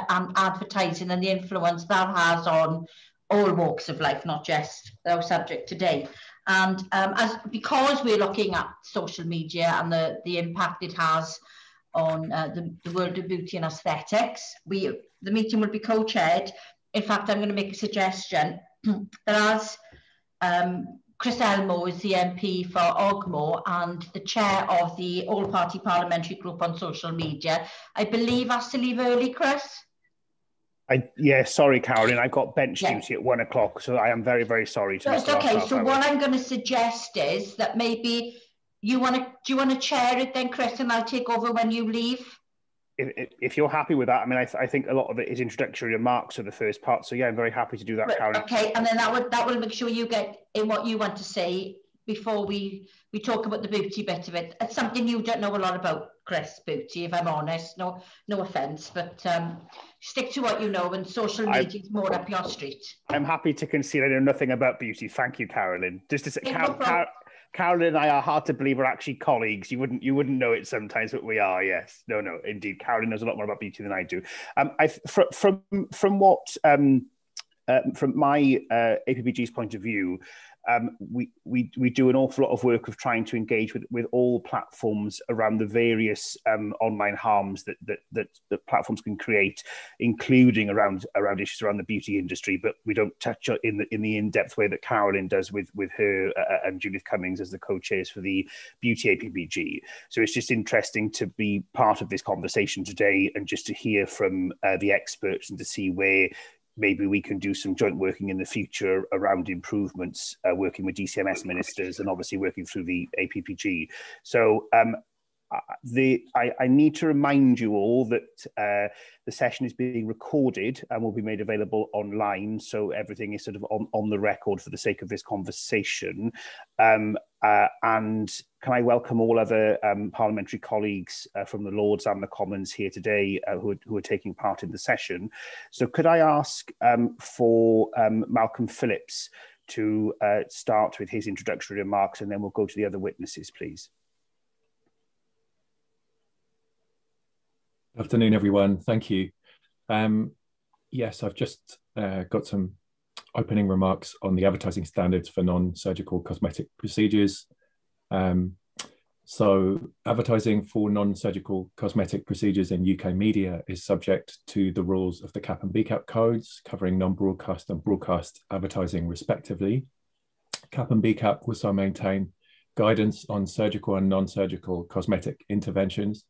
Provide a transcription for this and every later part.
and advertising and the influence that has on all walks of life, not just our subject today. And because we're looking at social media and the impact it has on the world of beauty and aesthetics, the meeting will be co-chaired. In fact, I'm going to make a suggestion that as Chris Elmo is the MP for Ogmore and the chair of the all-party parliamentary group on social media, I believe has to leave early, Chris? Yeah, sorry, Carolyn, I've got bench duty at 1 o'clock, so I am very, very sorry to miss the last half hour. What I'm going to suggest is that maybe do you want to chair it then, Chris, and I'll take over when you leave? If you're happy with that, I mean, I think a lot of it is introductory remarks for the first part, so yeah, I'm very happy to do that, Carolyn. Okay, and then that will make sure you get in what you want to say before we talk about the beauty bit of it. It's something you don't know a lot about, Chris, beauty, if I'm honest. No offence, but stick to what you know, and social media is more up your street. I'm happy to concede I know nothing about beauty. Thank you, Carolyn. Just to say, Carolyn and I are hard to believe we're actually colleagues. You wouldn't know it sometimes, but we are. Yes, no, indeed. Carolyn knows a lot more about beauty than I do. From my APPG's point of view, we do an awful lot of work of trying to engage with all platforms around the various online harms that platforms can create, including around issues around the beauty industry. But we don't touch in the in-depth way that Carolyn does with her and Judith Cummings as the co-chairs for the Beauty APPG. So it's just interesting to be part of this conversation today and just to hear from the experts and to see where maybe we can do some joint working in the future around improvements, working with DCMS ministers and obviously working through the APPG. So I need to remind you all that the session is being recorded and will be made available online, so everything is sort of on the record for the sake of this conversation. And can I welcome all other parliamentary colleagues from the Lords and the Commons here today who are taking part in the session. So could I ask for Malcolm Phillips to start with his introductory remarks, and then we'll go to the other witnesses, please. Good afternoon, everyone. Thank you. Yes, I've just got some opening remarks on the advertising standards for non-surgical cosmetic procedures. So advertising for non-surgical cosmetic procedures in UK media is subject to the rules of the CAP and BCAP codes covering non-broadcast and broadcast advertising respectively. CAP and BCAP also maintain guidance on surgical and non-surgical cosmetic interventions.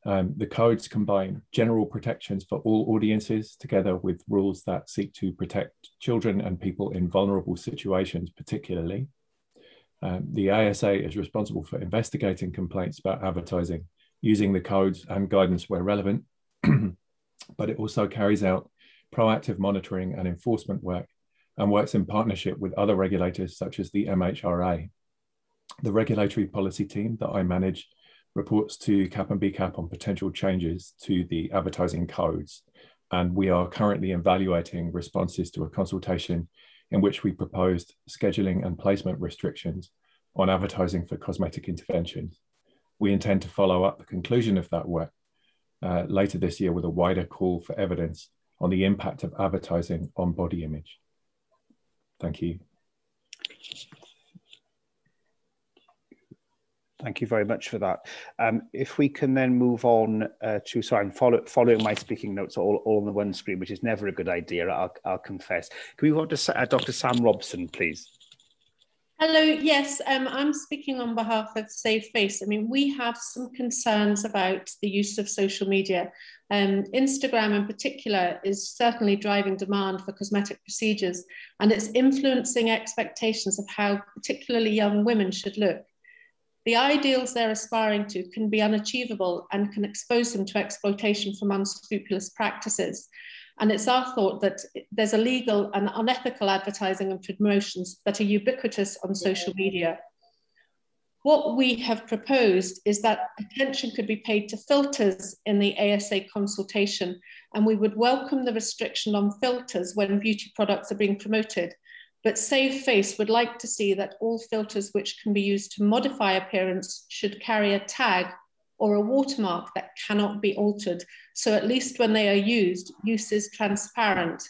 The codes combine general protections for all audiences together with rules that seek to protect children and people in vulnerable situations particularly. The ASA is responsible for investigating complaints about advertising using the codes and guidance where relevant, but it also carries out proactive monitoring and enforcement work and works in partnership with other regulators such as the MHRA. The regulatory policy team that I manage reports to CAP and BCAP on potential changes to the advertising codes, and we are currently evaluating responses to a consultation in which we proposed scheduling and placement restrictions on advertising for cosmetic interventions. We intend to follow up the conclusion of that work later this year with a wider call for evidence on the impact of advertising on body image. Thank you. Thank you very much for that. If we can then move on to, sorry, I'm following my speaking notes all on the one screen, which is never a good idea, I'll confess. Can we move on to Dr. Sam Robson, please? Hello, yes, I'm speaking on behalf of Save Face. I mean, we have some concerns about the use of social media. Instagram in particular is certainly driving demand for cosmetic procedures, and it's influencing expectations of how particularly young women should look. The ideals they're aspiring to can be unachievable and can expose them to exploitation from unscrupulous practices. And it's our thought that there's illegal and unethical advertising and promotions that are ubiquitous on social media. What we have proposed is that attention could be paid to filters in the ASA consultation, and we would welcome the restriction on filters when beauty products are being promoted. But Save Face would like to see that all filters which can be used to modify appearance should carry a tag or a watermark that cannot be altered. So at least when they are used, use is transparent.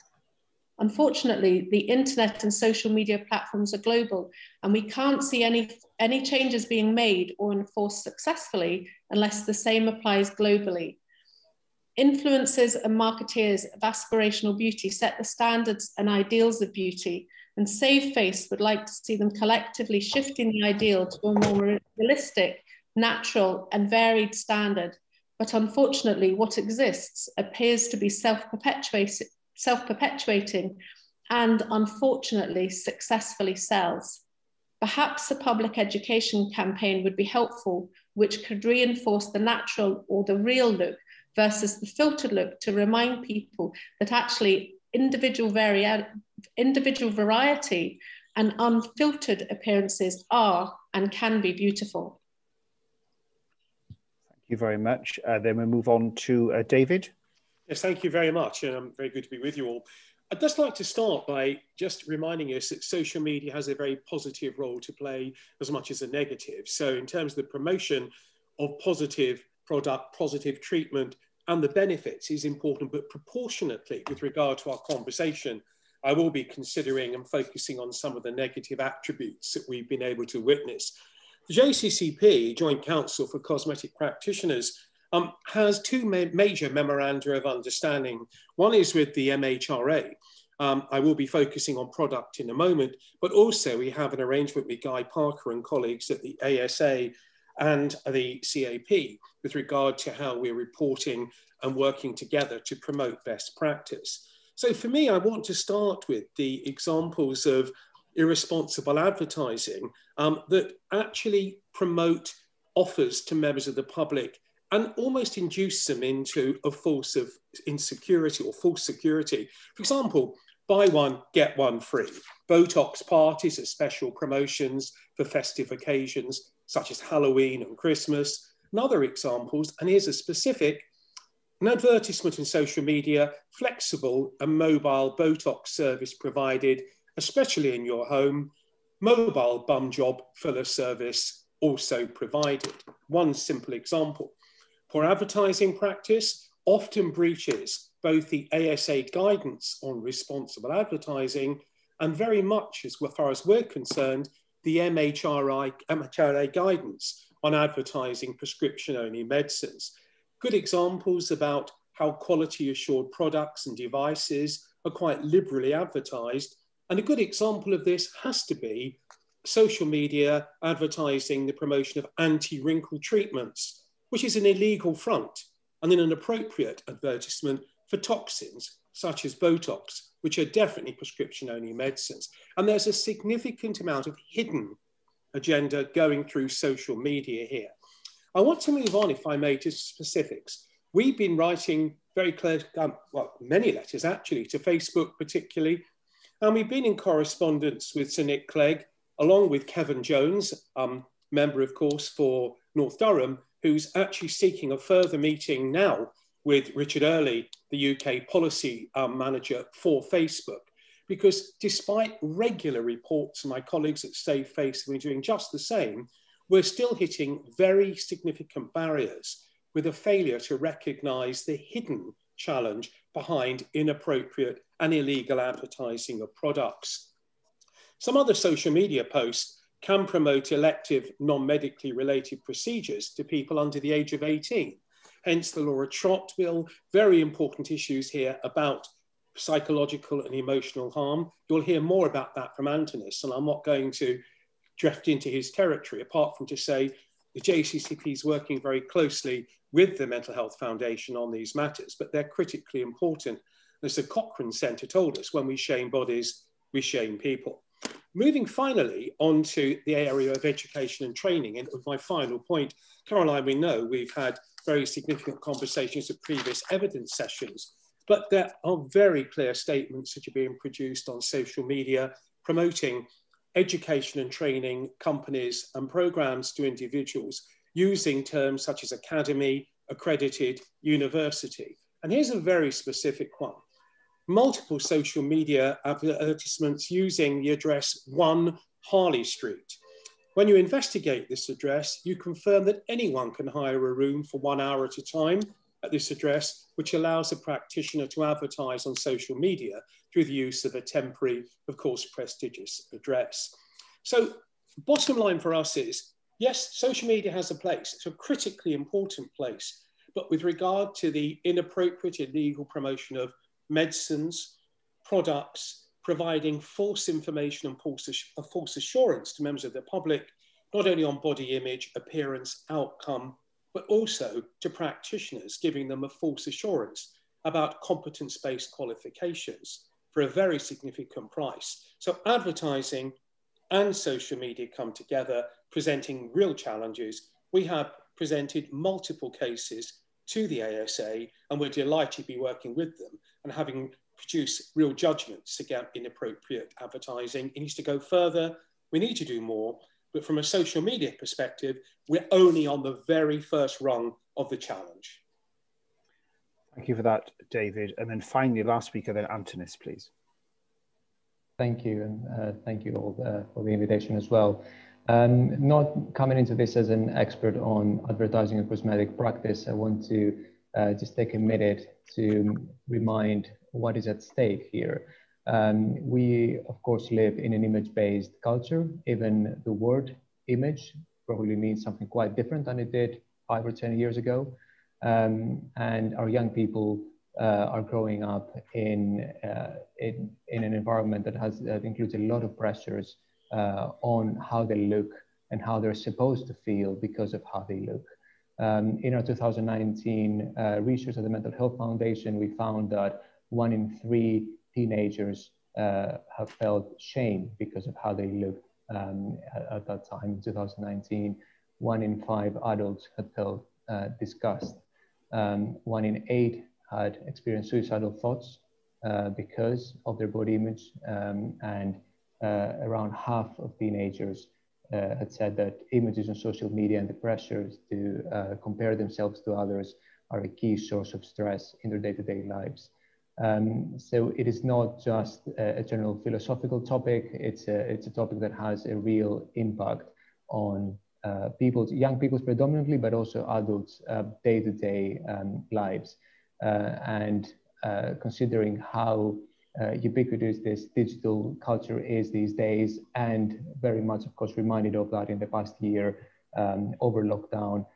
Unfortunately, the internet and social media platforms are global, and we can't see any changes being made or enforced successfully unless the same applies globally. Influencers and marketeers of aspirational beauty set the standards and ideals of beauty, and Save Face would like to see them collectively shifting the ideal to a more realistic, natural, and varied standard. But unfortunately, what exists appears to be self-perpetuating and unfortunately successfully sells. Perhaps a public education campaign would be helpful, which could reinforce the natural or the real look versus the filtered look, to remind people that actually individual variety and unfiltered appearances are and can be beautiful. Thank you very much. Then we move on to David. Yes, thank you very much. Very good to be with you all. I'd just like to start by just reminding us that social media has a very positive role to play as much as a negative. So in terms of the promotion of positive product, positive treatment, and the benefits is important, but proportionately with regard to our conversation, I will be considering and focusing on some of the negative attributes that we've been able to witness. The JCCP, Joint Council for Cosmetic Practitioners, has two major memoranda of understanding. One is with the MHRA. I will be focusing on product in a moment, but also we have an arrangement with Guy Parker and colleagues at the ASA and the CAP with regard to how we're reporting and working together to promote best practice. So for me, I want to start with the examples of irresponsible advertising that actually promote offers to members of the public and almost induce them into a false of insecurity or false security. For example, buy one, get one free. Botox parties are special promotions for festive occasions, such as Halloween and Christmas. And other examples, and here's a specific, an advertisement in social media, flexible and mobile Botox service provided, especially in your home, mobile bum job filler service also provided. One simple example. Poor advertising practice often breaches both the ASA guidance on responsible advertising and very much, as far as we're concerned, the MHRA guidance on advertising prescription-only medicines. Good examples about how quality-assured products and devices are quite liberally advertised. And a good example of this has to be social media advertising the promotion of anti-wrinkle treatments, which is an illegal front and an inappropriate advertisement for toxins such as Botox, which are definitely prescription-only medicines. And there's a significant amount of hidden agenda going through social media here. I want to move on, if I may, to specifics. We've been writing very clear, well, many letters actually, to Facebook particularly, and we've been in correspondence with Sir Nick Clegg, along with Kevin Jones, member, of course, for North Durham, who's actually seeking a further meeting now with Richard Earley, the UK policy manager for Facebook, because despite regular reports, and my colleagues at Save Face have been doing just the same, we're still hitting very significant barriers with a failure to recognise the hidden challenge behind inappropriate and illegal advertising of products. Some other social media posts can promote elective, non-medically related procedures to people under the age of 18. Hence the Laura Trott bill, very important issues here about psychological and emotional harm. You'll hear more about that from Antonis, and I'm not going to drift into his territory, apart from to say the JCCP is working very closely with the Mental Health Foundation on these matters, but they're critically important. As the Cochrane Centre told us, when we shame bodies, we shame people. Moving finally on to the area of education and training, and with my final point, Caroline, we know we've had very significant conversations at previous evidence sessions, but there are very clear statements that are being produced on social media promoting education and training companies and programs to individuals using terms such as academy, accredited, university. And here's a very specific one. Multiple social media advertisements using the address 1 Harley Street. When you investigate this address, you confirm that anyone can hire a room for 1 hour at a time at this address, which allows a practitioner to advertise on social media through the use of a temporary, of course, prestigious address. So bottom line for us is, yes, social media has a place. It's a critically important place. But with regard to the inappropriate illegal promotion of medicines, products, providing false information and false assurance to members of the public, not only on body image, appearance, outcome, but also to practitioners, giving them a false assurance about competence-based qualifications for a very significant price. So advertising and social media come together, presenting real challenges. We have presented multiple cases to the ASA, and we're delighted to be working with them and having produced real judgments against inappropriate advertising. It needs to go further. We need to do more. But from a social media perspective, we're only on the very first rung of the challenge. Thank you for that, David. And then finally, last speaker, then Antonis, please. Thank you, and thank you all for the invitation as well. Not coming into this as an expert on advertising and cosmetic practice, I want to just take a minute to remind what is at stake here. We, of course, live in an image-based culture. Even the word image probably means something quite different than it did 5 or 10 years ago. And our young people are growing up in an environment that includes a lot of pressures on how they look and how they're supposed to feel because of how they look. In our 2019 research at the Mental Health Foundation, we found that 1 in 3 teenagers have felt shame because of how they looked at that time in 2019. 1 in 5 adults had felt disgust. 1 in 8 had experienced suicidal thoughts because of their body image, and around half of teenagers had said that images on social media and the pressures to compare themselves to others are a key source of stress in their day-to-day lives. So it is not just a general philosophical topic, it's a topic that has a real impact on young people's predominantly, but also adults' day-to-day lives. And considering how ubiquitous this digital culture is these days, and very much, of course, reminded of that in the past year over lockdown,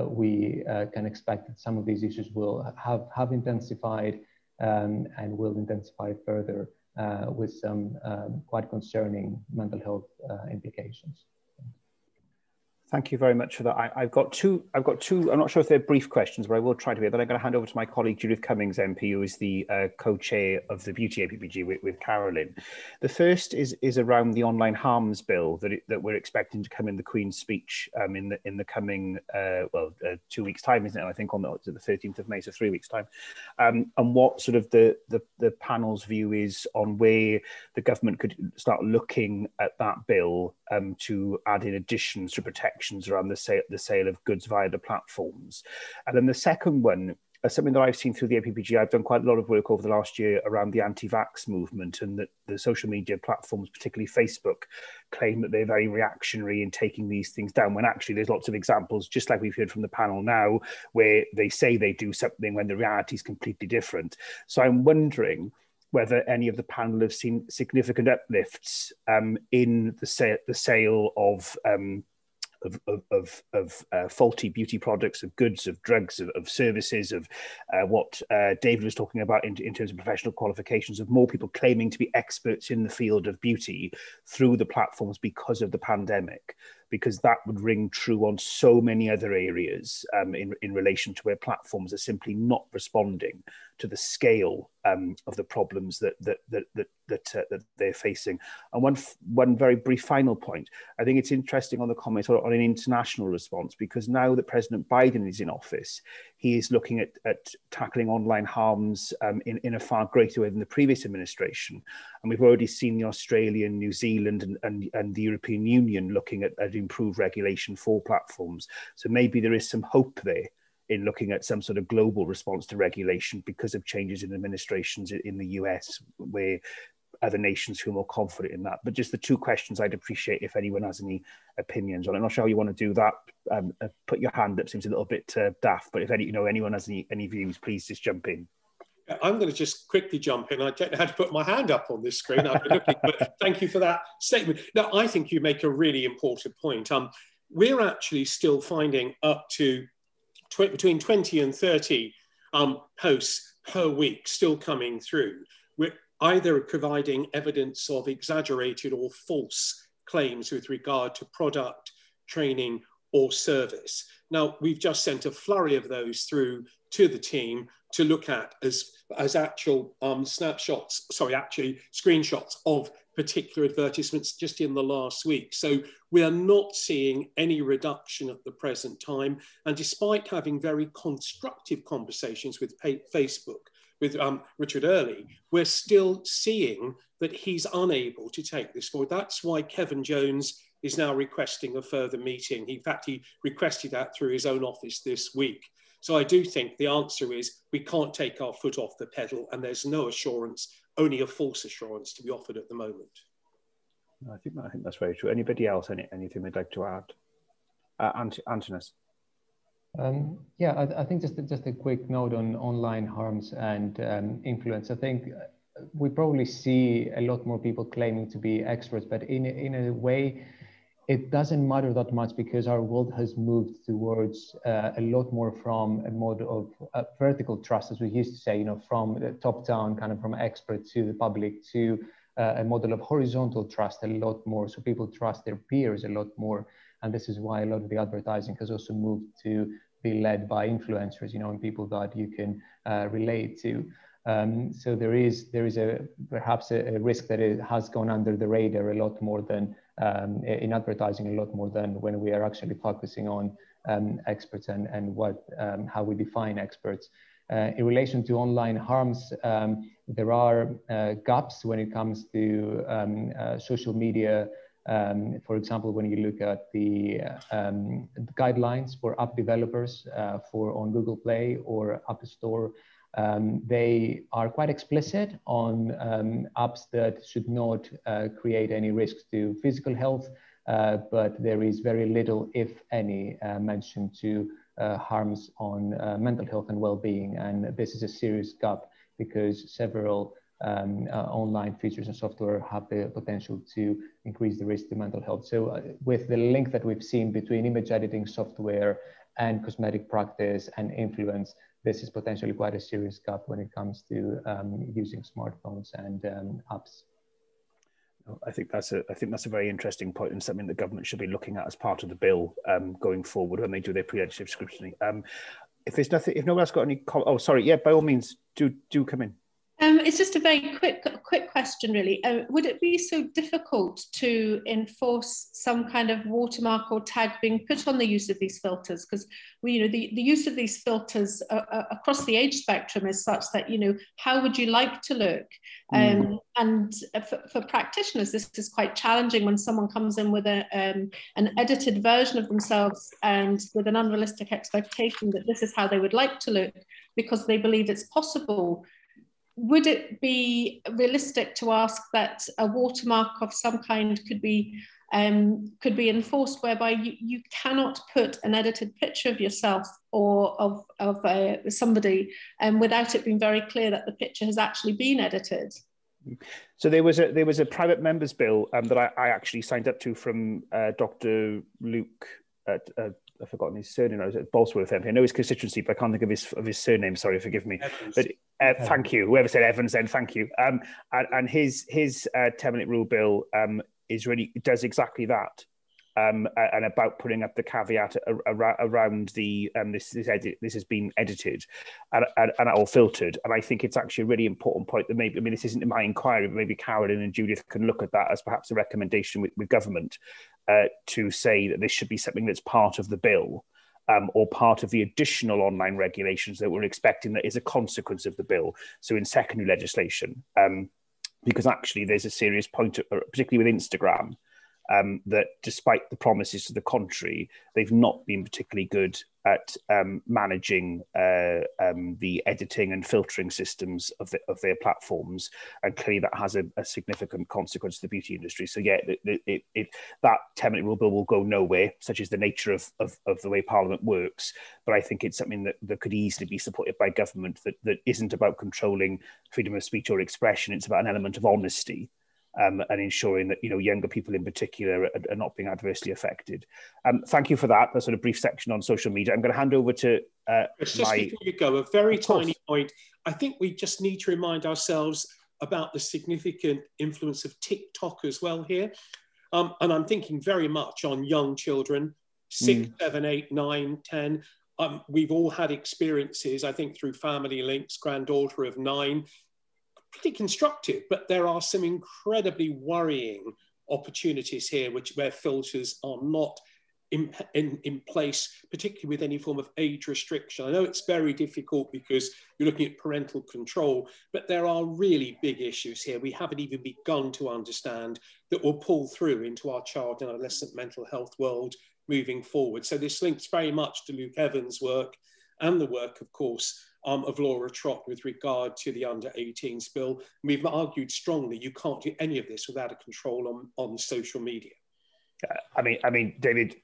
we can expect that some of these issues will have intensified and will intensify further with some quite concerning mental health implications. Thank you very much for that. I've got two, I'm not sure if they're brief questions, but I will try to be, but I'm going to hand over to my colleague Judith Cummings MP, who is the co-chair of the Beauty APPG with Carolyn. The first is around the online harms bill that we're expecting to come in the Queen's speech in the coming, 2 weeks' time, isn't it? I think on the 13th of May, so 3 weeks' time. And what sort of the panel's view is on where the government could start looking at that bill to add in additions to protections around the sale of goods via the platforms. And then the second one, something that I've seen through the APPG, I've done quite a lot of work over the last year around the anti-vax movement, and that the social media platforms, particularly Facebook, claim that they're very reactionary in taking these things down, when actually there's lots of examples, just like we've heard from the panel now, where they say they do something when the reality is completely different. So I'm wondering whether any of the panel have seen significant uplifts in the sale of faulty beauty products, of goods, of drugs, of services, of what David was talking about in terms of professional qualifications, of more people claiming to be experts in the field of beauty through the platforms because of the pandemic, because that would ring true on so many other areas in relation to where platforms are simply not responding to the scale of the problems that they're facing. And one very brief final point, I think it's interesting on the comment on an international response, because now that President Biden is in office, he is looking at tackling online harms in a far greater way than the previous administration. And we've already seen the Australian, New Zealand and the European Union looking at improved regulation for platforms. So maybe there is some hope there in looking at some sort of global response to regulation because of changes in administrations in the US, where other nations who are more confident in that. But just the two questions I'd appreciate if anyone has any opinions on it. I'm not sure how you want to do that. Put your hand up, seems a little bit daft, but if anyone has any views, please just jump in. I'm going to just quickly jump in. I don't know how to put my hand up on this screen. I've been looking, but thank you for that statement. Now, I think you make a really important point. We're actually still finding up to between 20 and 30 posts per week still coming through. We're either providing evidence of exaggerated or false claims with regard to product, training, or service. Now, we've just sent a flurry of those through to the team to look at as actual screenshots of particular advertisements just in the last week. So we are not seeing any reduction at the present time. And despite having very constructive conversations with Facebook, with Richard Early, we're still seeing that he's unable to take this forward. That's why Kevin Jones is now requesting a further meeting. In fact, he requested that through his own office this week. So I do think the answer is we can't take our foot off the pedal, and there's no assurance, only a false assurance to be offered at the moment. I think that's very true. Anybody else, anything they'd like to add? Antonis. Yeah, I think just a quick note on online harms and influence. I think we probably see a lot more people claiming to be experts, but in a way, it doesn't matter that much because our world has moved towards a lot more from a mode of vertical trust, as we used to say, from the top down, kind of from expert to the public, to a model of horizontal trust a lot more. So people trust their peers a lot more. And this is why a lot of the advertising has also moved to be led by influencers, and people that you can relate to. So there is perhaps a risk that it has gone under the radar a lot more than in advertising, a lot more than when we are actually focusing on experts and how we define experts. In relation to online harms, there are gaps when it comes to social media. For example, when you look at the guidelines for app developers on Google Play or App Store, they are quite explicit on apps that should not create any risks to physical health, but there is very little, if any, mention to harms on mental health and well-being. And this is a serious gap because several online features and software have the potential to increase the risk to mental health. So with the link that we've seen between image editing software and cosmetic practice and influence, this is potentially quite a serious gap when it comes to using smartphones and apps. I think that's a very interesting point and something the government should be looking at as part of the bill going forward when they do their pre-legislative scrutiny. If no one else got any, by all means, do come in. It's just a very quick question, really. Would it be so difficult to enforce some kind of watermark or tag being put on the use of these filters? Because the use of these filters across the age spectrum is such that, how would you like to look? And for practitioners, this is quite challenging when someone comes in with an edited version of themselves and with an unrealistic expectation that this is how they would like to look because they believe it's possible. Would it be realistic to ask that a watermark of some kind could be enforced, whereby you cannot put an edited picture of yourself or of somebody without it being very clear that the picture has actually been edited? So there was a private members bill that I actually signed up to from Dr. Luke. I've forgotten his surname. I was at Bolsworth MP. I know his constituency, but I can't think of his surname. Sorry, forgive me. Evans. But thank you. Whoever said Evans, then thank you. And his 10-minute rule bill does exactly that. And about putting up the caveat around the this has been edited and or filtered. And I think it's actually a really important point that maybe, this isn't in my inquiry, but maybe Carolyn and Judith can look at that as perhaps a recommendation with government to say that this should be something that's part of the bill or part of the additional online regulations that we're expecting that is a consequence of the bill. So in secondary legislation, because actually there's a serious point, particularly with Instagram, that despite the promises to the contrary, they've not been particularly good at managing the editing and filtering systems of their platforms, and clearly that has a significant consequence to the beauty industry. So yeah, that 10-minute rule bill will go nowhere, such as the nature of the way Parliament works. But I think it's something that could easily be supported by government, that isn't about controlling freedom of speech or expression. It's about an element of honesty. And ensuring that younger people in particular are not being adversely affected. Thank you for that. That's sort of brief section on social media. I'm going to hand over to just before you go, a very tiny point. I think we just need to remind ourselves about the significant influence of TikTok as well here. And I'm thinking very much on young children, 6, 7, 8, 9, 10. We've all had experiences, I think, through family links, granddaughter of 9, pretty constructive, but there are some incredibly worrying opportunities here where filters are not in place, particularly with any form of age restriction. I know it's very difficult because you're looking at parental control, but there are really big issues here we haven't even begun to understand that will pull through into our child and adolescent mental health world moving forward. So this links very much to Luke Evans' work and the work, of course, of Laura Trott with regard to the under-18s bill. We've argued strongly you can't do any of this without a control on social media. I mean, David,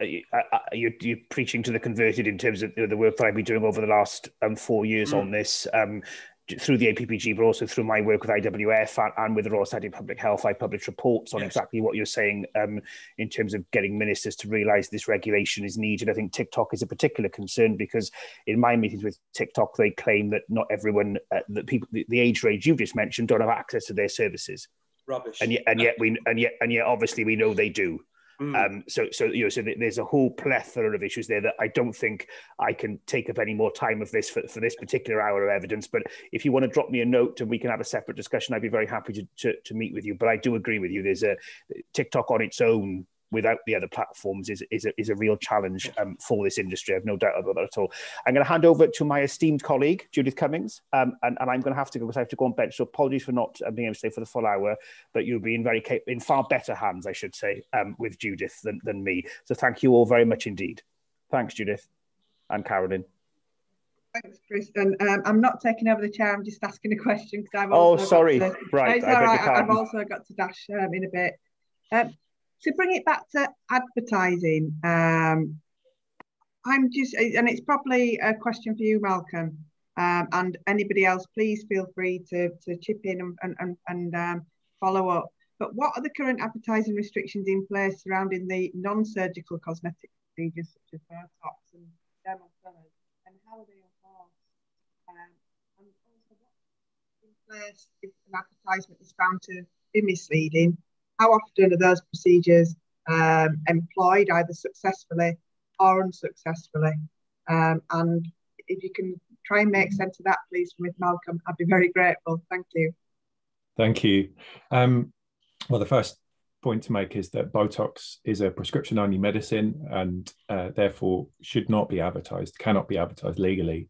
you're preaching to the converted in terms of the work that I've been doing over the last 4 years on this, through the APPG, but also through my work with IWF and with the Royal Society of Public Health. I publish reports on exactly what you're saying in terms of getting ministers to realise this regulation is needed. I think TikTok is a particular concern because in my meetings with TikTok, they claim that not everyone, that people, the age range you just mentioned, don't have access to their services. Rubbish. And yet, obviously, we know they do. So there's a whole plethora of issues there that I don't think I can take up any more time of this for this particular hour of evidence. But if you want to drop me a note and we can have a separate discussion, I'd be very happy to meet with you. But I do agree with you. There's a TikTok on its own without the other platforms is a real challenge for this industry. I have no doubt about that at all. I'm going to hand over to my esteemed colleague, Judith Cummings, and I'm going to have to go because I have to go on bench. So apologies for not being able to stay for the full hour, but you'll be in far better hands, I should say, with Judith than me. So thank you all very much indeed. Thanks, Judith and Carolyn. Thanks, Chris. And I'm not taking over the chair. I'm just asking a question because I've also sorry. Right, it's all right. I've also got to dash in a bit. To bring it back to advertising, I'm just, and it's probably a question for you, Malcolm, and anybody else, please feel free to chip in and follow up. But what are the current advertising restrictions in place surrounding the non-surgical cosmetic procedures such as Botox and dermal fillers, and how are they enforced? And also, what's in place if an advertisement is found to be misleading? How often are those procedures employed, either successfully or unsuccessfully? And if you can try and make sense of that, please, with Malcolm, I'd be very grateful. Thank you. Thank you. Well, the first point to make is that Botox is a prescription-only medicine and therefore should not be advertised, cannot be advertised legally.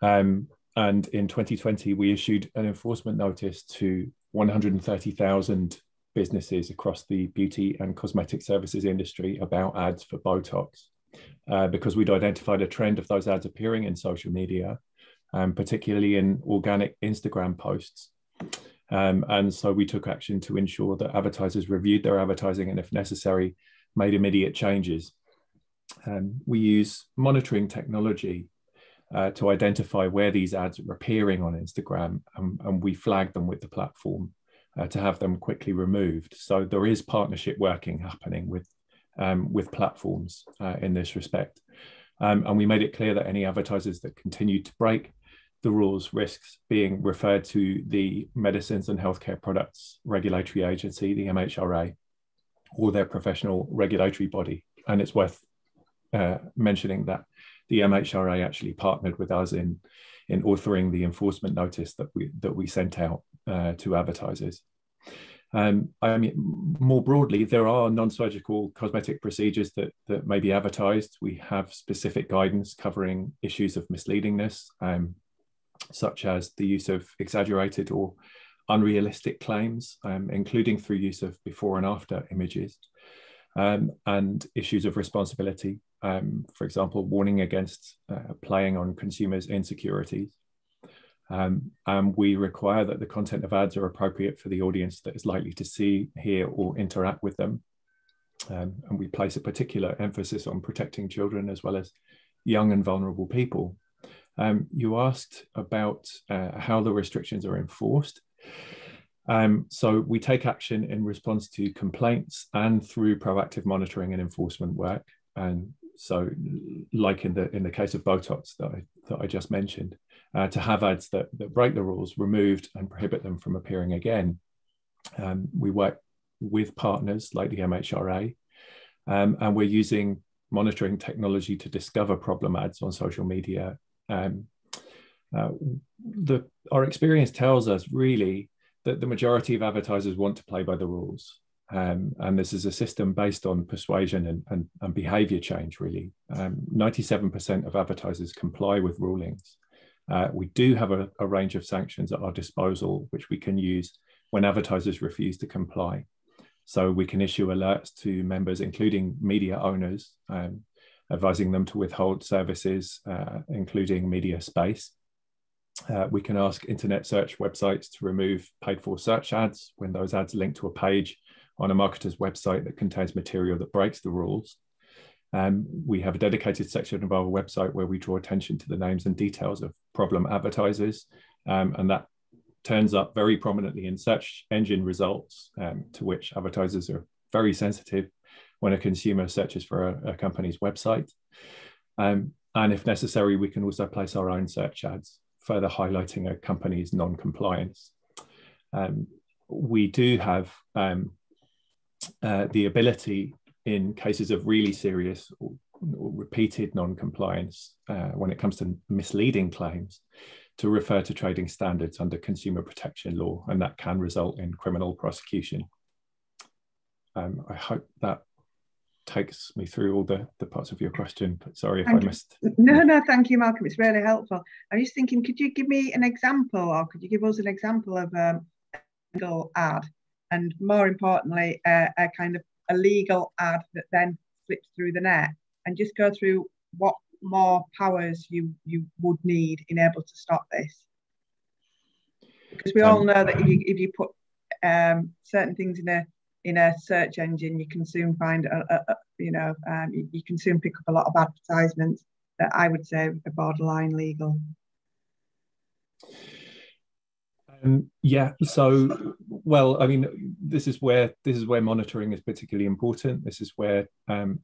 And in 2020, we issued an enforcement notice to 130,000 businesses across the beauty and cosmetic services industry about ads for Botox, because we'd identified a trend of those ads appearing in social media, particularly in organic Instagram posts. And so we took action to ensure that advertisers reviewed their advertising and, if necessary, made immediate changes. We use monitoring technology to identify where these ads are appearing on Instagram, and we flag them with the platform to have them quickly removed. So there is partnership working happening with platforms in this respect. And we made it clear that any advertisers that continued to break the rules risks being referred to the Medicines and Healthcare Products Regulatory Agency, the MHRA, or their professional regulatory body. And it's worth mentioning that the MHRA actually partnered with us in authoring the enforcement notice that we sent out to advertisers. I mean, more broadly, there are non-surgical cosmetic procedures that may be advertised. We have specific guidance covering issues of misleadingness, such as the use of exaggerated or unrealistic claims, including through use of before and after images. and issues of responsibility. For example, warning against playing on consumers' insecurities. And we require that the content of ads are appropriate for the audience that is likely to see, hear, or interact with them. And we place a particular emphasis on protecting children as well as young and vulnerable people. You asked about how the restrictions are enforced. So we take action in response to complaints and through proactive monitoring and enforcement work. And so, like in the case of Botox that I just mentioned, to have ads that break the rules removed and prohibit them from appearing again. We work with partners like the MHRA, and we're using monitoring technology to discover problem ads on social media. Our experience tells us really that the majority of advertisers want to play by the rules. And this is a system based on persuasion and behavior change, really. 97% of advertisers comply with rulings. We do have a range of sanctions at our disposal, which we can use when advertisers refuse to comply. So we can issue alerts to members, including media owners, advising them to withhold services, including media space. We can ask internet search websites to remove paid-for search ads when those ads link to a page on a marketer's website that contains material that breaks the rules. We have a dedicated section of our website where we draw attention to the names and details of problem advertisers, and that turns up very prominently in search engine results, to which advertisers are very sensitive when a consumer searches for a company's website. And if necessary, we can also place our own search ads, further highlighting a company's non-compliance. We do have the ability in cases of really serious or repeated non-compliance, when it comes to misleading claims, to refer to trading standards under consumer protection law, and that can result in criminal prosecution. I hope that takes me through all the parts of your question, but sorry if I missed. No, thank you, Malcolm. It's really helpful. I'm just thinking, could you give me an example, or could you give us an example of a legal ad, and more importantly, a kind of a legal ad that then slips through the net, and just go through what more powers you would need in able to stop this? Because we all know that if you put certain things in a search engine, you can soon find you can soon pick up a lot of advertisements that I would say are borderline legal. Yeah, so, well, I mean, this is where monitoring is particularly important. This is where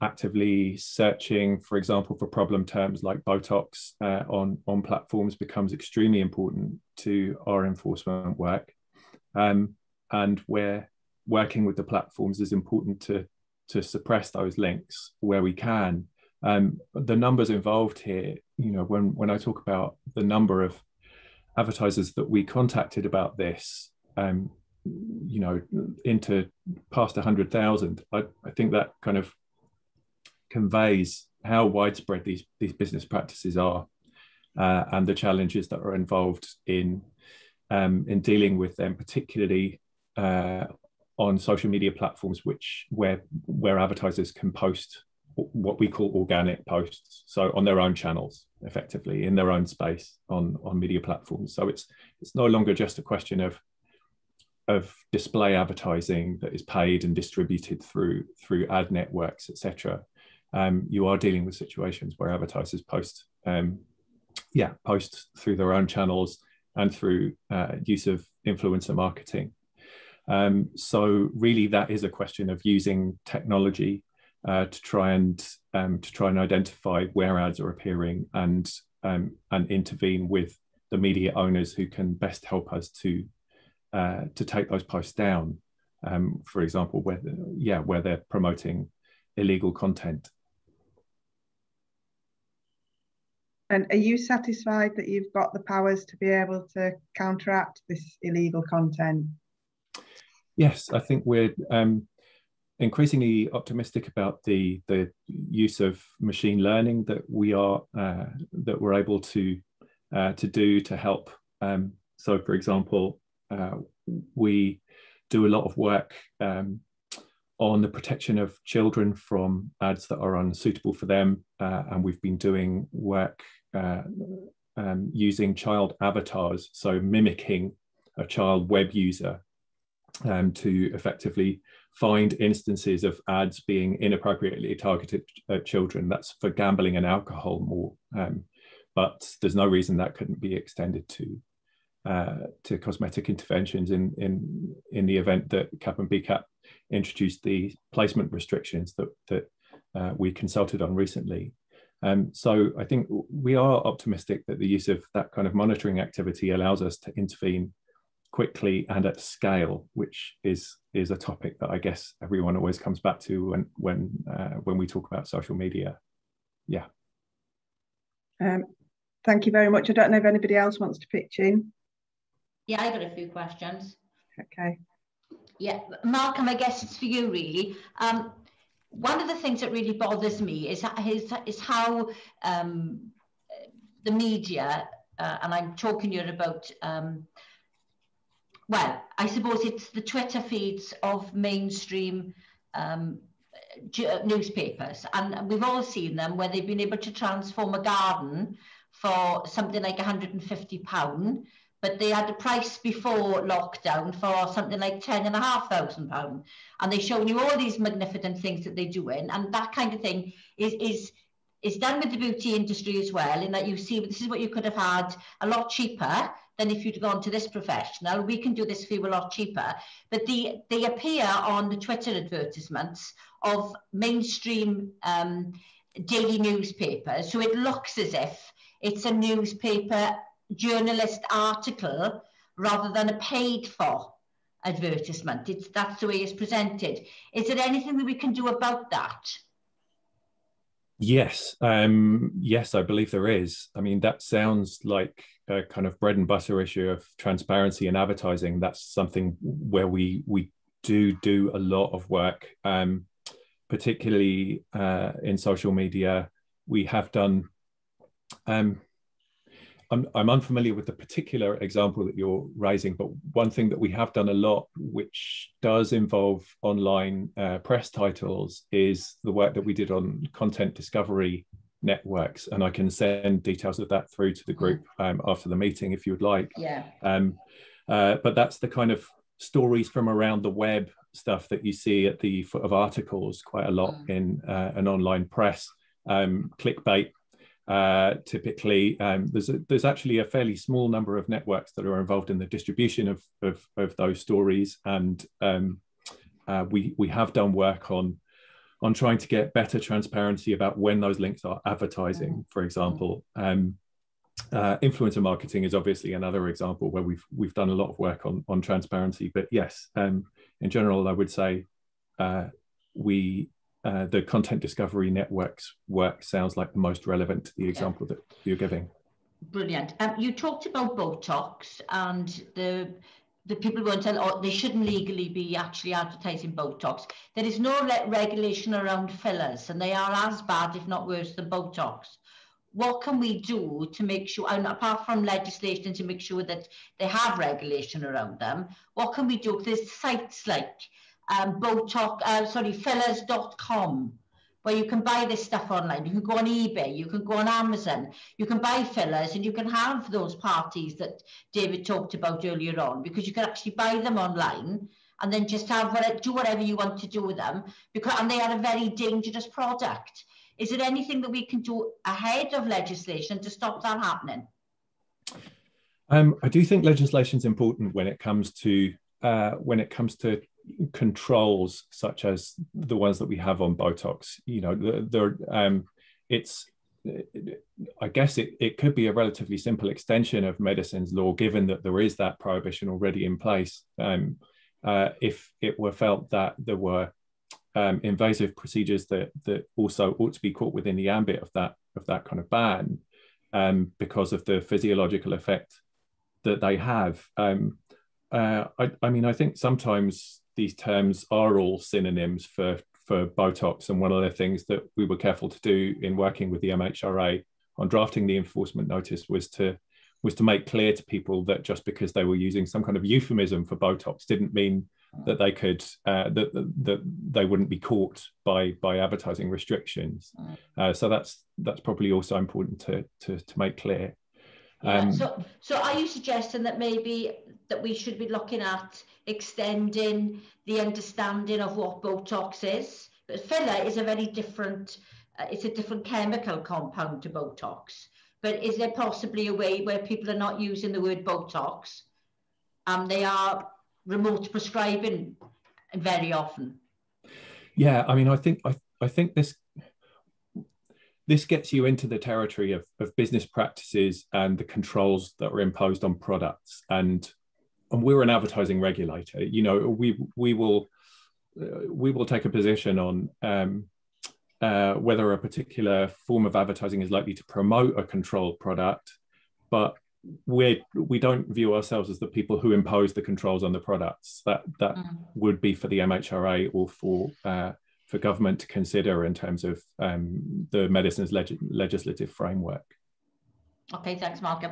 actively searching, for example, for problem terms like Botox on platforms becomes extremely important to our enforcement work, and where working with the platforms is important to suppress those links where we can. The numbers involved here, when I talk about the number of advertisers that we contacted about this, into past 100,000, I think that kind of conveys how widespread these business practices are, and the challenges that are involved in dealing with them, particularly on social media platforms, where advertisers can post what we call organic posts, so on their own channels, effectively in their own space on media platforms. So it's no longer just a question of display advertising that is paid and distributed through ad networks, etc. You are dealing with situations where advertisers post through their own channels and through use of influencer marketing. So really, that is a question of using technology to try and identify where ads are appearing and intervene with the media owners who can best help us to take those posts down. For example, where they're promoting illegal content. And are you satisfied that you've got the powers to be able to counteract this illegal content? Yes, I think we're increasingly optimistic about the use of machine learning that we're able to do to help. So, for example, we do a lot of work on on the protection of children from ads that are unsuitable for them. And we've been doing work using child avatars, so mimicking a child web user to effectively find instances of ads being inappropriately targeted at children. That's for gambling and alcohol more, but there's no reason that couldn't be extended to cosmetic interventions in the event that CAP and BCAP introduced the placement restrictions that we consulted on recently. So I think we are optimistic that the use of that kind of monitoring activity allows us to intervene quickly and at scale, which is a topic that I guess everyone always comes back to when we talk about social media. Yeah. Thank you very much. I don't know if anybody else wants to pitch in. Yeah, I got a few questions. Okay. Yeah, Malcolm, I guess it's for you really. One of the things that really bothers me is how the media, and I'm talking here about, well, I suppose it's the Twitter feeds of mainstream newspapers, and we've all seen them where they've been able to transform a garden for something like £150, but they had a price before lockdown for something like £10,500, and they show you all these magnificent things that they're doing, and that kind of thing is done with the beauty industry as well, in that you see this is what you could have had a lot cheaper than if you'd gone to this professional. We can do this for you a lot cheaper, but they appear on the Twitter advertisements of mainstream daily newspapers, so it looks as if it's a newspaper journalist article rather than a paid for advertisement. That's the way it's presented. Is there anything that we can do about that? Yes, yes, I believe there is. I mean, that sounds like a kind of bread and butter issue of transparency in advertising. That's something where we do a lot of work, particularly in social media. We have done. I'm unfamiliar with the particular example that you're raising, but one thing that we have done a lot, which does involve online press titles, is the work that we did on content discovery networks. And I can send details of that through to the group after the meeting if you would like. Yeah. But that's the kind of stories from around the web stuff that you see at the foot of articles quite a lot in an online press. Clickbait. Typically, there's actually a fairly small number of networks that are involved in the distribution of those stories, and we have done work on trying to get better transparency about when those links are advertising, for example. Influencer marketing is obviously another example where we've done a lot of work on transparency. But yes, in general, I would say the content discovery networks work sounds like the most relevant to the example that you're giving. Brilliant. You talked about Botox, and the people won't tell, they shouldn't legally be actually advertising Botox. There is no regulation around fillers, and they are as bad, if not worse, than Botox. What can we do to make sure, and apart from legislation to make sure that they have regulation around them, what can we do? There's sites like fillers.com, where you can buy this stuff online. You can go on eBay, you can go on Amazon, you can buy fillers, and you can have those parties that David talked about earlier on, because you can actually buy them online and then just do whatever you want to do with them, and they are a very dangerous product. Is there anything that we can do ahead of legislation to stop that happening? I do think legislation is important when it comes to controls such as the ones that we have on Botox. You know, I guess it could be a relatively simple extension of medicines law, given that there is that prohibition already in place. If it were felt that there were invasive procedures that also ought to be caught within the ambit of that kind of ban, because of the physiological effect that they have. I mean, I think sometimes these terms are all synonyms for Botox, and one of the things that we were careful to do in working with the MHRA on drafting the enforcement notice was to make clear to people that just because they were using some kind of euphemism for Botox didn't mean that they could that they wouldn't be caught by advertising restrictions. So that's probably also important to make clear. So are you suggesting that maybe that we should be looking at extending the understanding of what Botox is? But filler is a very different, it's a different chemical compound to Botox. But is there possibly a way where people are not using the word Botox and they are remote prescribing very often? Yeah, I mean, I think this gets you into the territory of business practices and the controls that are imposed on products. And we're an advertising regulator. You know, we will take a position on whether a particular form of advertising is likely to promote a controlled product, but we don't view ourselves as the people who impose the controls on the products. That would be for the MHRA or for government to consider in terms of the medicines legislative framework. Okay, thanks, Malcolm.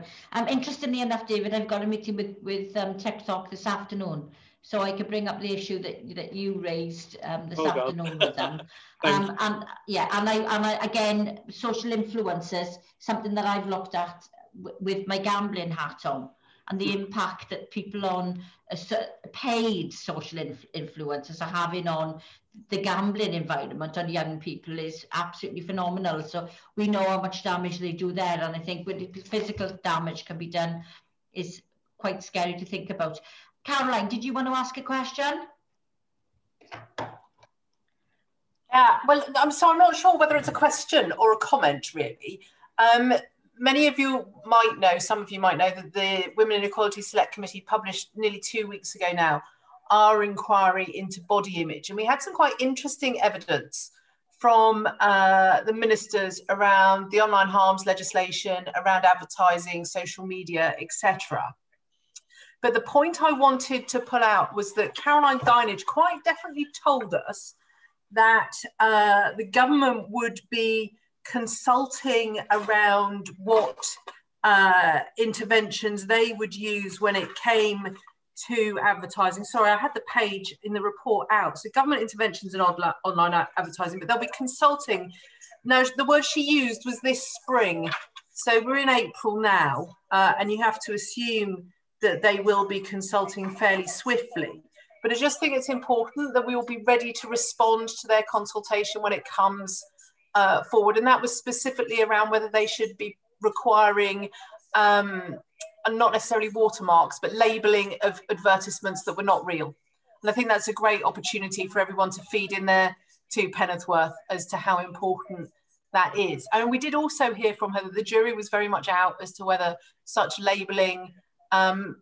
Interestingly enough, David, I've got a meeting with TikTok this afternoon, so I could bring up the issue that you raised this afternoon with them. And I again, social influencers, something that I've looked at with my gambling hat on, and the impact that people on paid social influencers are having on the gambling environment on young people is absolutely phenomenal. So we know how much damage they do there, and I think when physical damage can be done is quite scary to think about. Caroline, did you want to ask a question? Yeah, well, I'm not sure whether it's a question or a comment, really. Many of you might know, some of you might know, that the Women in Equality Select Committee published nearly 2 weeks ago now our inquiry into body image. And we had some quite interesting evidence from the ministers around the online harms legislation, around advertising, social media, etc. But the point I wanted to pull out was that Caroline Dinage quite definitely told us that the government would be consulting around what interventions they would use when it came to advertising. Sorry, I had the page in the report out. So government interventions in online advertising, but they'll be consulting. Now, the word she used was this spring. So we're in April now, and you have to assume that they will be consulting fairly swiftly. But I just think it's important that we will be ready to respond to their consultation when it comes forward. And that was specifically around whether they should be requiring and not necessarily watermarks, but labelling of advertisements that were not real. And I think that's a great opportunity for everyone to feed in their 2 pence worth as to how important that is. And we did also hear from her that the jury was very much out as to whether such labelling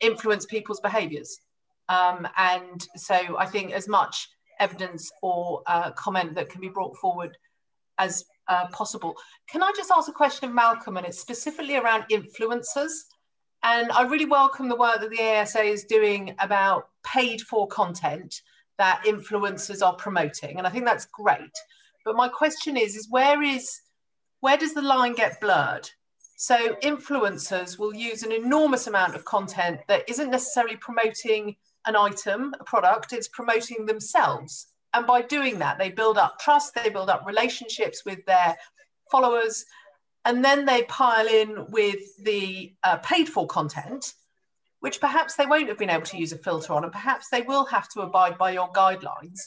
influenced people's behaviours. And so I think as much evidence or comment that can be brought forward as possible. Can I just ask a question of Malcolm, and it's specifically around influencers? And I really welcome the work that the ASA is doing about paid for content that influencers are promoting. And I think that's great. But my question is where does the line get blurred? So influencers will use an enormous amount of content that isn't necessarily promoting an item, a product, it's promoting themselves. And by doing that, they build up trust, they build up relationships with their followers, and then they pile in with the paid for content, which perhaps they won't have been able to use a filter on, and perhaps they will have to abide by your guidelines.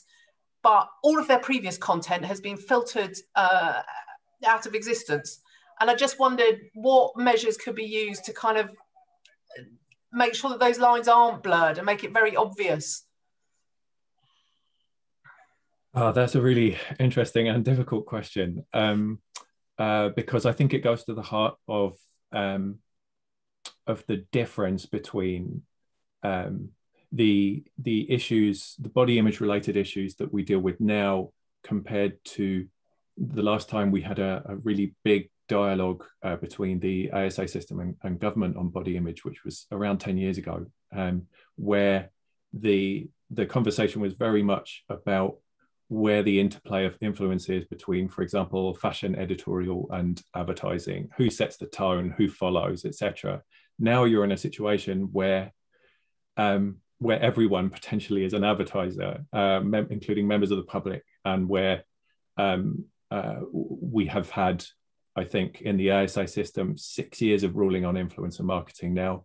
But all of their previous content has been filtered out of existence. And I just wondered what measures could be used to kind of make sure that those lines aren't blurred and make it very obvious. That's a really interesting and difficult question, because I think it goes to the heart of the difference between the issues, the body image related issues that we deal with now compared to the last time we had a really big dialogue between the ASA system and government on body image, which was around 10 years ago, where the conversation was very much about where the interplay of influence is between, for example, fashion editorial and advertising, who sets the tone, who follows, etc. Now you're in a situation where where everyone potentially is an advertiser, including members of the public, and where we have had, I think, in the ASA system, 6 years of ruling on influencer marketing now.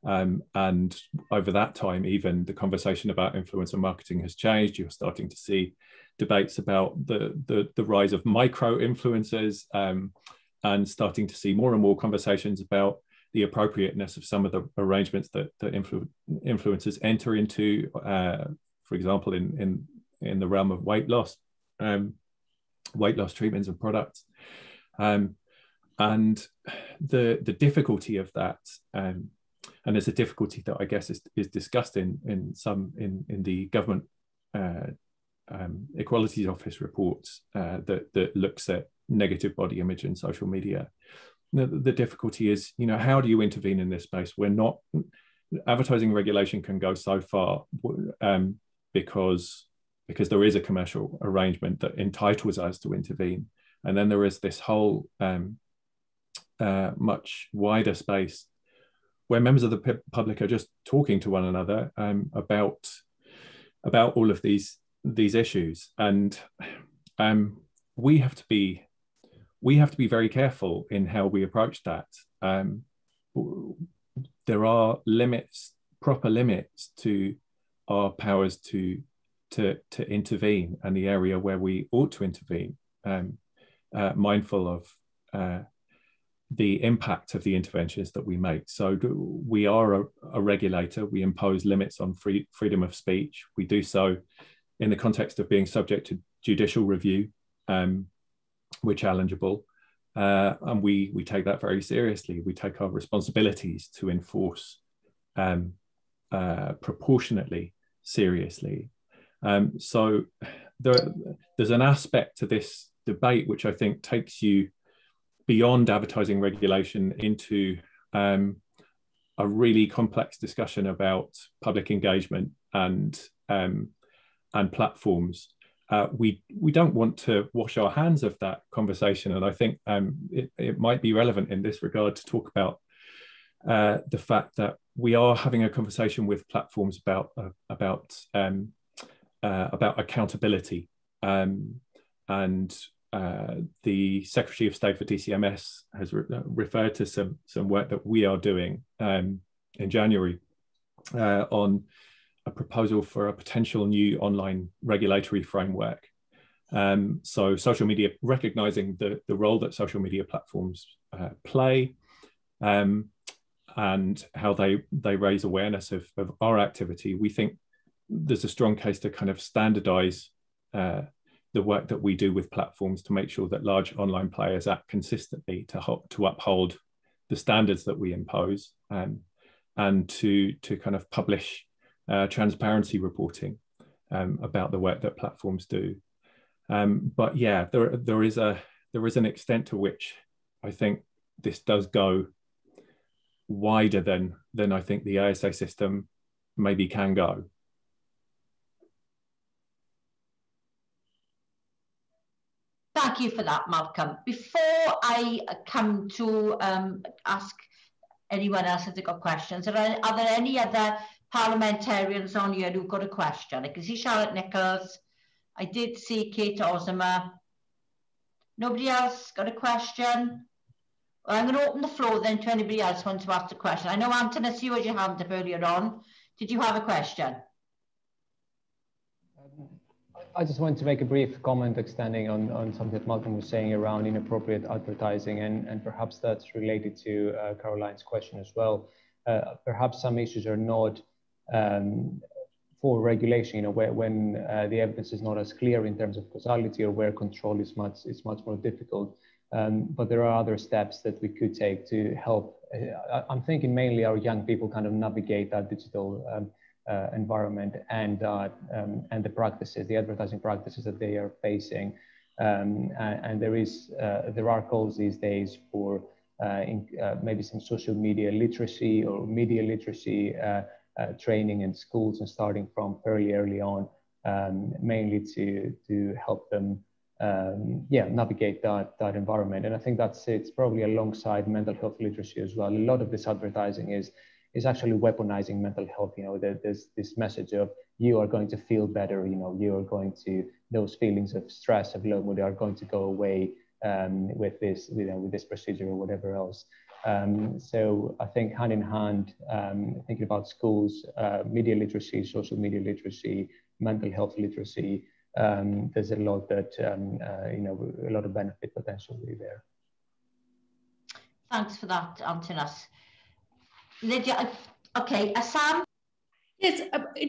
And over that time, even the conversation about influencer marketing has changed. You're starting to see debates about the rise of micro influencers, and starting to see more and more conversations about the appropriateness of some of the arrangements that influencers enter into, for example, in the realm of weight loss treatments and products. And the difficulty of that, and there's a difficulty that I guess is discussed in the government Equalities Office reports that looks at negative body image in social media. The difficulty is, how do you intervene in this space? Advertising regulation can go so far because there is a commercial arrangement that entitles us to intervene. And then there is this whole much wider space where members of the public are just talking to one another about all of these issues. And we have to be very careful in how we approach that. There are proper limits to our powers to intervene, and the area where we ought to intervene, mindful of the impact of the interventions that we make. So we are a regulator. We impose limits on freedom of speech. We do so in the context of being subject to judicial review. We're challengeable, and we take that very seriously. We take our responsibilities to enforce proportionately seriously. So there's an aspect to this debate which I think takes you beyond advertising regulation into a really complex discussion about public engagement and platforms. We don't want to wash our hands of that conversation, and I think it might be relevant in this regard to talk about the fact that we are having a conversation with platforms about accountability, and the Secretary of State for DCMS has referred to some work that we are doing in January on a proposal for a potential new online regulatory framework. So social media, recognizing the role that social media platforms play, and how they raise awareness of our activity, we think there's a strong case to kind of standardize the work that we do with platforms to make sure that large online players act consistently to uphold the standards that we impose, and to kind of publish transparency reporting about the work that platforms do. But yeah, there is an extent to which I think this does go wider than I think the ASA system maybe can go. Thank you for that, Malcolm. Before I come to ask anyone else if they've got questions, are there any other parliamentarians on here who've got a question? I can see Charlotte Nichols. I did see Kate Osimer. Nobody else got a question? Well, I'm going to open the floor then to anybody else who wants to ask a question. I know, Antonis, you had your hand up earlier on. Did you have a question? I just wanted to make a brief comment extending on something that Malcolm was saying around inappropriate advertising, and perhaps that's related to Caroline's question as well. Perhaps some issues are not for regulation, when the evidence is not as clear in terms of causality, or where control is much more difficult. But there are other steps that we could take to help. I'm thinking mainly our young people kind of navigate that digital environment and the practices, the advertising practices that they are facing. And there are calls these days for maybe some social media literacy or media literacy training in schools, and starting from fairly early on, mainly to help them navigate that environment. And I think it's probably alongside mental health literacy as well. A lot of this advertising is is actually weaponizing mental health. You know, there's this message of you are going to feel better, you know, you are going to, those feelings of stress, of low mood are going to go away with this, you know, with this procedure or whatever else. So I think hand in hand, thinking about schools, media literacy, social media literacy, mental health literacy, there's a lot that, you know, a lot of benefit potentially there. Thanks for that, Antonis. Lydia, okay, Sam? Yes,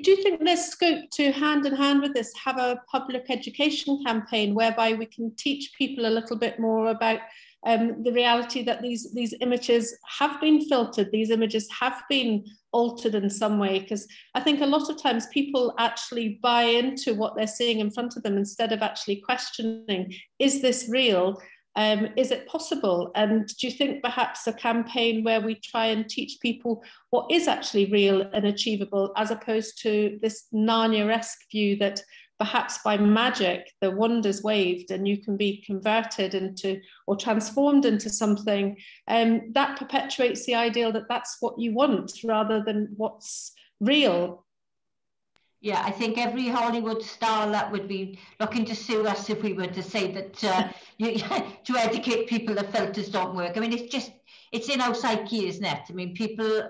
do you think there's scope to, hand in hand with this, have a public education campaign whereby we can teach people a little bit more about the reality that these images have been filtered, these images have been altered in some way? Because I think a lot of times people actually buy into what they're seeing in front of them instead of actually questioning, is this real? Is it possible? And do you think perhaps a campaign where we try and teach people what is actually real and achievable, as opposed to this Narnia-esque view that perhaps by magic the wand's waved and you can be converted into or transformed into something, that perpetuates the ideal that that's what you want rather than what's real? Yeah, I think every Hollywood star that would be looking to sue us if we were to say that to educate people that filters don't work. I mean, it's in our psyche, isn't it? I mean, people,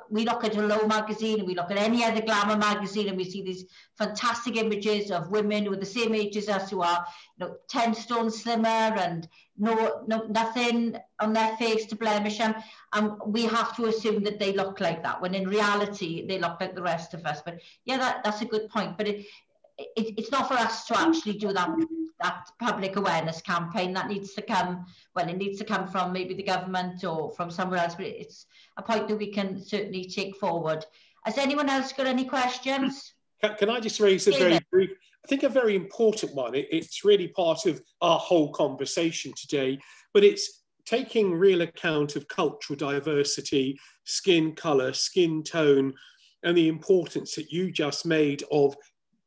we look at Hello magazine and we look at any other glamour magazine and we see these fantastic images of women who are the same age as us, who are, you know, 10 stone slimmer and nothing on their face to blemish them, and we have to assume that they look like that, when in reality they look like the rest of us. But yeah, that's a good point. But it's not for us to actually do that public awareness campaign. That needs to come, well, it needs to come from maybe the government or from somewhere else, but it's a point that we can certainly take forward. Has anyone else got any questions? Can I just raise a very brief, I think a very important one. It's really part of our whole conversation today, but it's taking real account of cultural diversity, skin colour, skin tone, and the importance that you just made of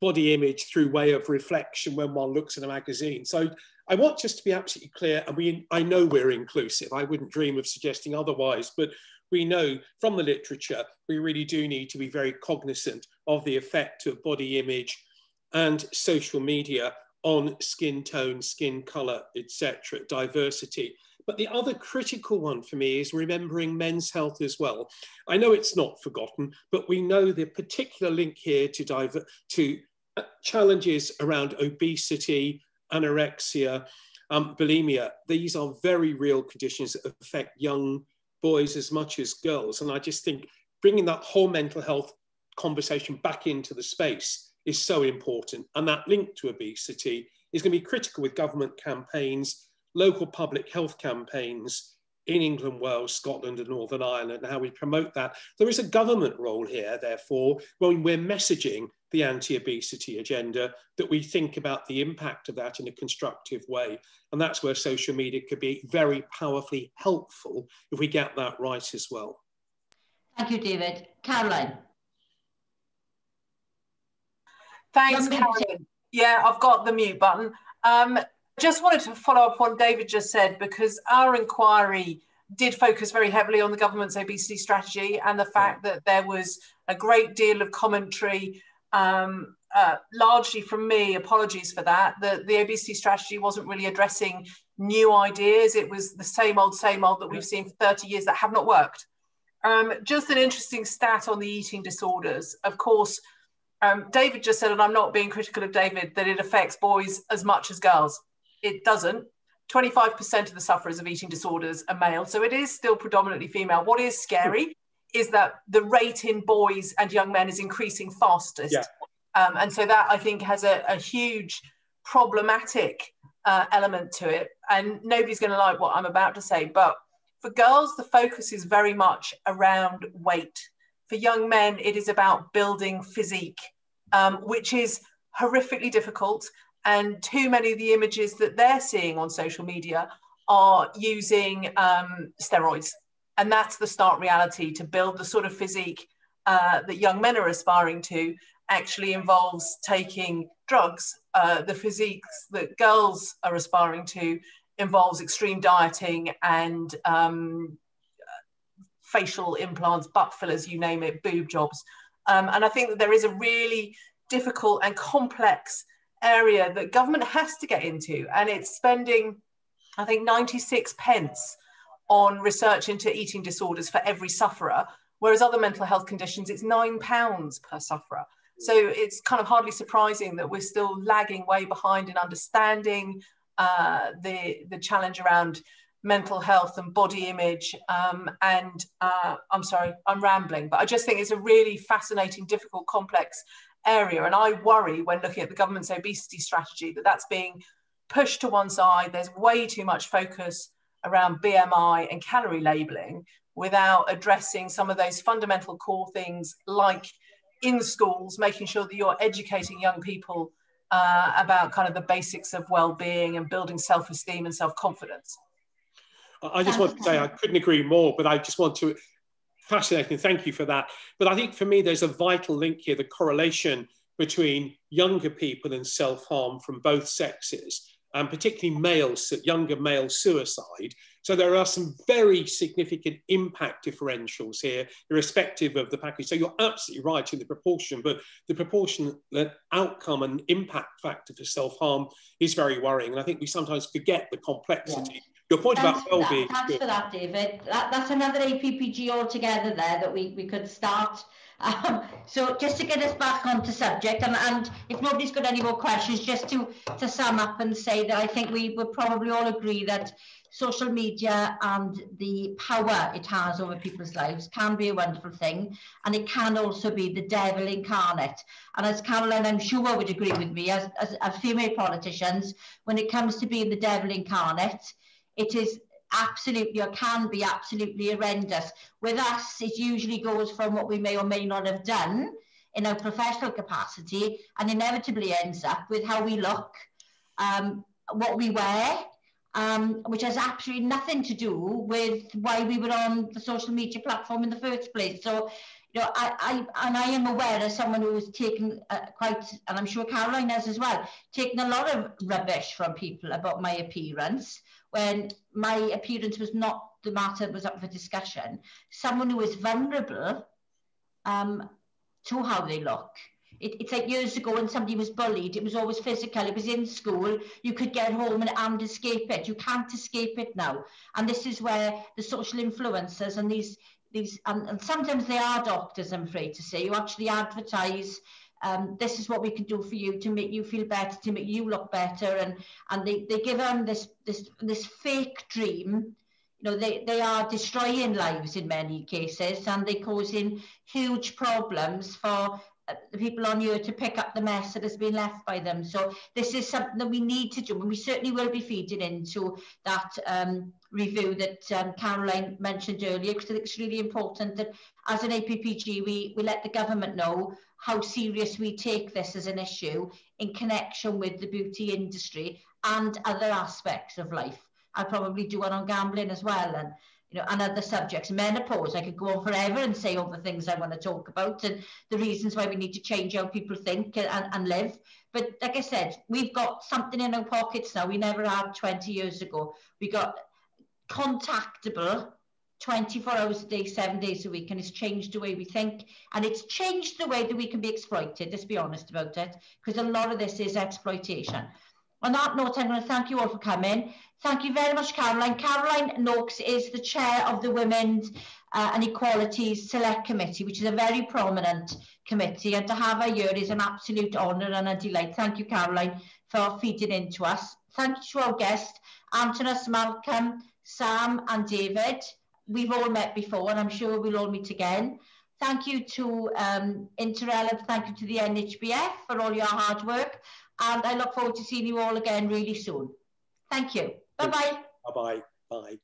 body image through way of reflection when one looks at a magazine. So I want just to be absolutely clear, and I know we're inclusive. I wouldn't dream of suggesting otherwise, but we know from the literature, we really do need to be very cognizant of the effect of body image and social media on skin tone, skin colour, etc., diversity. But the other critical one for me is remembering men's health as well. I know it's not forgotten, but we know the particular link here to challenges around obesity, anorexia, bulimia. These are very real conditions that affect young boys as much as girls. And I just think bringing that whole mental health conversation back into the space is so important. And that link to obesity is going to be critical with government campaigns, local public health campaigns in England, Wales, Scotland and Northern Ireland, and how we promote that. There is a government role here, therefore, when we're messaging the anti-obesity agenda, that we think about the impact of that in a constructive way. And that's where social media could be very powerfully helpful if we get that right as well. Thank you, David. Caroline. Thanks, Caroline. Yeah, I've got the mute button. Just wanted to follow up on what David just said, because our inquiry did focus very heavily on the government's obesity strategy and the fact that there was a great deal of commentary, largely from me, apologies for that, the obesity strategy wasn't really addressing new ideas. It was the same old that we've seen for 30 years that have not worked. Just an interesting stat on the eating disorders. Of course, David just said, and I'm not being critical of David, that it affects boys as much as girls. It doesn't. 25% of the sufferers of eating disorders are male, so it is still predominantly female. What is scary is that the rate in boys and young men is increasing fastest. Yeah. And so that, I think, has a huge problematic element to it. And nobody's going to like what I'm about to say, but for girls, the focus is very much around weight. For young men, it is about building physique, which is horrifically difficult. And too many of the images that they're seeing on social media are using steroids. And that's the stark reality. To build the sort of physique that young men are aspiring to actually involves taking drugs. The physiques that girls are aspiring to involves extreme dieting and facial implants, butt fillers, you name it, boob jobs. And I think that there is a really difficult and complex area that government has to get into, and it's spending, I think, 96 pence on research into eating disorders for every sufferer, whereas other mental health conditions, it's £9 per sufferer. So it's kind of hardly surprising that we're still lagging way behind in understanding the challenge around mental health and body image. I'm sorry, I'm rambling, but I just think it's a really fascinating, difficult, complex area. And I worry when looking at the government's obesity strategy that that's being pushed to one side. There's way too much focus around BMI and calorie labeling without addressing some of those fundamental core things, like in schools, making sure that you're educating young people about kind of the basics of well-being and building self-esteem and self-confidence. I just want to say I couldn't agree more, but I just want to, fascinating, thank you for that. But I think for me, there's a vital link here, the correlation between younger people and self-harm from both sexes, and particularly younger male suicide. So there are some very significant impact differentials here, irrespective of the package. So you're absolutely right in the proportion, but the proportion, the outcome and impact factor for self-harm is very worrying. And I think we sometimes forget the complexity. Yeah. Your point about well-being. Thanks for that, David. That's another APPG altogether there that we could start. So just to get us back onto subject, and if nobody's got any more questions, just to sum up and say that I think we would probably all agree that social media and the power it has over people's lives can be a wonderful thing, and it can also be the devil incarnate. And as Caroline, I'm sure, would agree with me, as female politicians, when it comes to being the devil incarnate, it is absolutely, or can be absolutely horrendous. With us, it usually goes from what we may or may not have done in our professional capacity, and inevitably ends up with how we look, what we wear, which has absolutely nothing to do with why we were on the social media platform in the first place. So, you know, I am aware as someone who has taken quite, and I'm sure Caroline has as well, taken a lot of rubbish from people about my appearance, when my appearance was not the matter, was up for discussion. Someone who is vulnerable to how they look. It's like years ago when somebody was bullied, it was always physical, it was in school, you could get home and escape it. You can't escape it now. And this is where the social influencers and these and sometimes they are doctors, I'm afraid to say, who actually advertise, this is what we can do for you to make you feel better, to make you look better, and they give them this fake dream. You know, they are destroying lives in many cases, and they're causing huge problems for the people on here to pick up the mess that has been left by them. So this is something that we need to do, and we certainly will be feeding into that review that Caroline mentioned earlier, because I think it's really important that as an APPG we let the government know how serious we take this as an issue in connection with the beauty industry and other aspects of life. I'll probably do one on gambling as well, and you know, and other subjects. Menopause, I could go on forever and say all the things I want to talk about and the reasons why we need to change how people think and live. But like I said, we've got something in our pockets now we never had 20 years ago. We got contactable 24 hours a day, 7 days a week, and it's changed the way we think, and it's changed the way that we can be exploited. Let's be honest about it, because a lot of this is exploitation. On that note, I'm going to thank you all for coming. Thank you very much, Caroline. Caroline Noakes is the chair of the Women's and Equalities Select Committee, which is a very prominent committee, and to have her here is an absolute honour and a delight. Thank you, Caroline, for feeding into us. Thank you to our guests, Antonis, Malcolm, Sam and David. We've all met before, and I'm sure we'll all meet again. Thank you to Interrel, and thank you to the NHBF for all your hard work. And I look forward to seeing you all again really soon. Thank you. Bye-bye. Bye-bye. Bye.